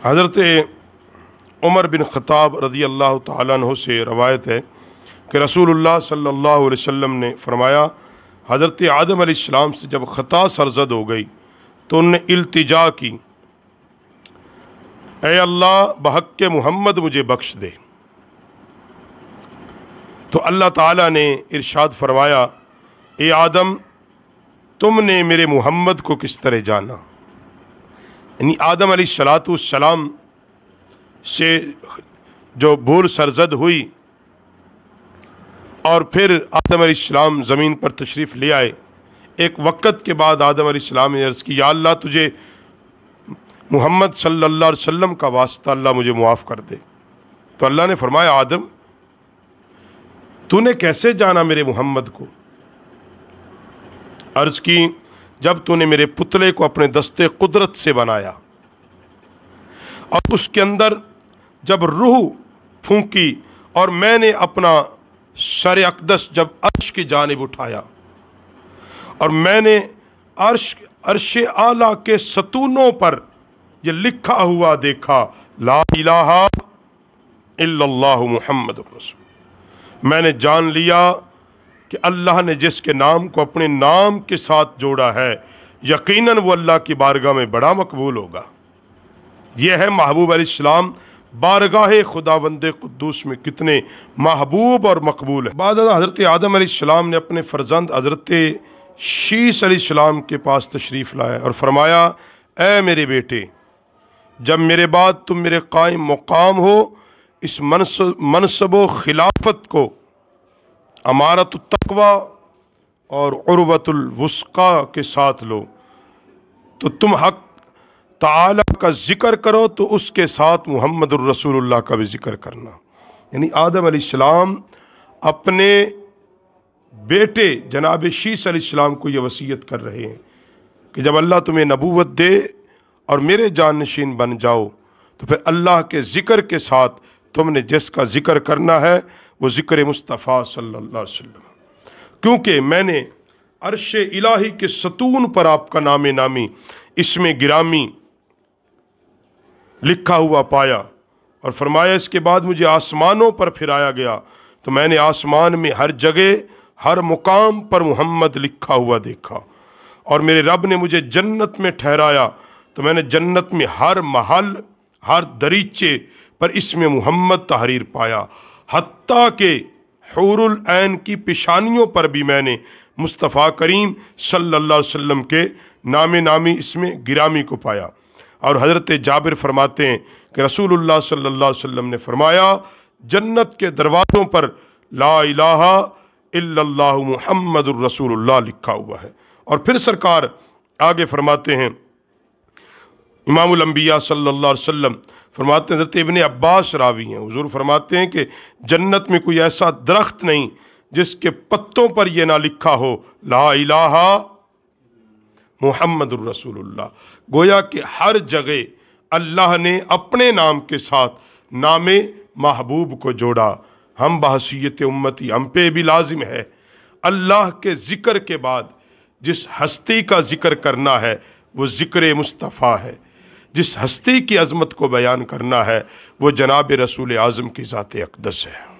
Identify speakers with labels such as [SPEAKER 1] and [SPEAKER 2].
[SPEAKER 1] حضرت عمر بن خطاب رضی اللہ تعالیٰ عنہ سے روایت ہے کہ رسول اللہ صلی اللہ علیہ وسلم نے فرمایا، حضرت آدم علیہ السلام سے جب خطا سرزد ہو گئی تو انہوں نے التجا کی، اے اللہ بحق محمد مجھے بخش دے۔ تو اللہ تعالیٰ نے ارشاد فرمایا، اے آدم تم نے میرے محمد کو کس طرح جانا؟ یعنی آدم علیہ السلام سے جو بھول سرزد ہوئی اور پھر آدم علیہ السلام زمین پر تشریف لے آئے، ایک وقت کے بعد آدم علیہ السلام نے عرض کی، یا اللہ تجھے محمد صلی اللہ علیہ وسلم کا واسطہ اللہ مجھے معاف کر دے۔ تو اللہ نے فرمایا، آدم تو نے کیسے جانا میرے محمد کو؟ عرض کی، جب تو نے میرے پتلے کو اپنے دستے قدرت سے بنایا اور اس کے اندر جب روح پھونکی اور میں نے اپنا سر اقدس جب عرش کی جانب اٹھایا اور میں نے عرش اعلیٰ کے ستونوں پر یہ لکھا ہوا دیکھا، لا الہ الا اللہ محمد الرسول، میں نے جان لیا کہ اللہ نے جس کے نام کو اپنے نام کے ساتھ جوڑا ہے یقیناً وہ اللہ کی بارگاہ میں بڑا مقبول ہوگا۔ یہ ہے محبوب علیہ السلام بارگاہ خداوند قدوس میں کتنے محبوب اور مقبول ہیں۔ بعد حضرت آدم علیہ السلام نے اپنے فرزند حضرت شیس علیہ السلام کے پاس تشریف لائے اور فرمایا، اے میرے بیٹے، جب میرے بعد تم میرے قائم مقام ہو، اس منصب و خلافت کو امارت التقوی اور عروۃ الوثقی کے ساتھ لو، تو تم حق تعالیٰ کا ذکر کرو تو اس کے ساتھ محمد الرسول اللہ کا بھی ذکر کرنا۔ یعنی آدم علیہ السلام اپنے بیٹے جناب شیس علیہ السلام کو یہ وصیت کر رہے ہیں کہ جب اللہ تمہیں نبوت دے اور میرے جانشین بن جاؤ تو پھر اللہ کے ذکر کے ساتھ تم نے جس کا ذکر کرنا ہے وہ ذکر مصطفیٰ صلی اللہ علیہ وسلم، کیونکہ میں نے عرش الہی کے ستون پر آپ کا نام نامی اسم گرامی لکھا ہوا پایا، اور فرمایا اس کے بعد مجھے آسمانوں پر پھرایا گیا تو میں نے آسمان میں ہر جگہ ہر مقام پر محمد لکھا ہوا دیکھا، اور میرے رب نے مجھے جنت میں ٹھہرایا تو میں نے جنت میں ہر محل ہر دریچے پر اسم محمد تحریر پایا، حتیٰ کہ حور العین کی پیشانیوں پر بھی میں نے مصطفیٰ کریم صلی اللہ علیہ وسلم کے نام نامی اسم گرامی کو پایا۔ اور حضرت جابر فرماتے ہیں کہ رسول اللہ صلی اللہ علیہ وسلم نے فرمایا، جنت کے دروازوں پر لا الہ الا اللہ محمد الرسول اللہ لکھا ہوا ہے۔ اور پھر سرکار آگے فرماتے ہیں، امام الانبیاء صلی اللہ علیہ وسلم فرماتے ہیں، حضرت ابن عباس راوی ہیں، حضور فرماتے ہیں کہ جنت میں کوئی ایسا درخت نہیں جس کے پتوں پر یہ نہ لکھا ہو لا الہ محمد الرسول اللہ۔ گویا کہ ہر جگہ اللہ نے اپنے نام کے ساتھ نام محبوب کو جوڑا۔ ہم بحیثیت امتی ہم پہ بھی لازم ہے اللہ کے ذکر کے بعد جس ہستی کا ذکر کرنا ہے وہ ذکر مصطفیٰ ہے، جس ہستی کی عظمت کو بیان کرنا ہے وہ جناب رسول اعظم کی ذات اقدس ہے۔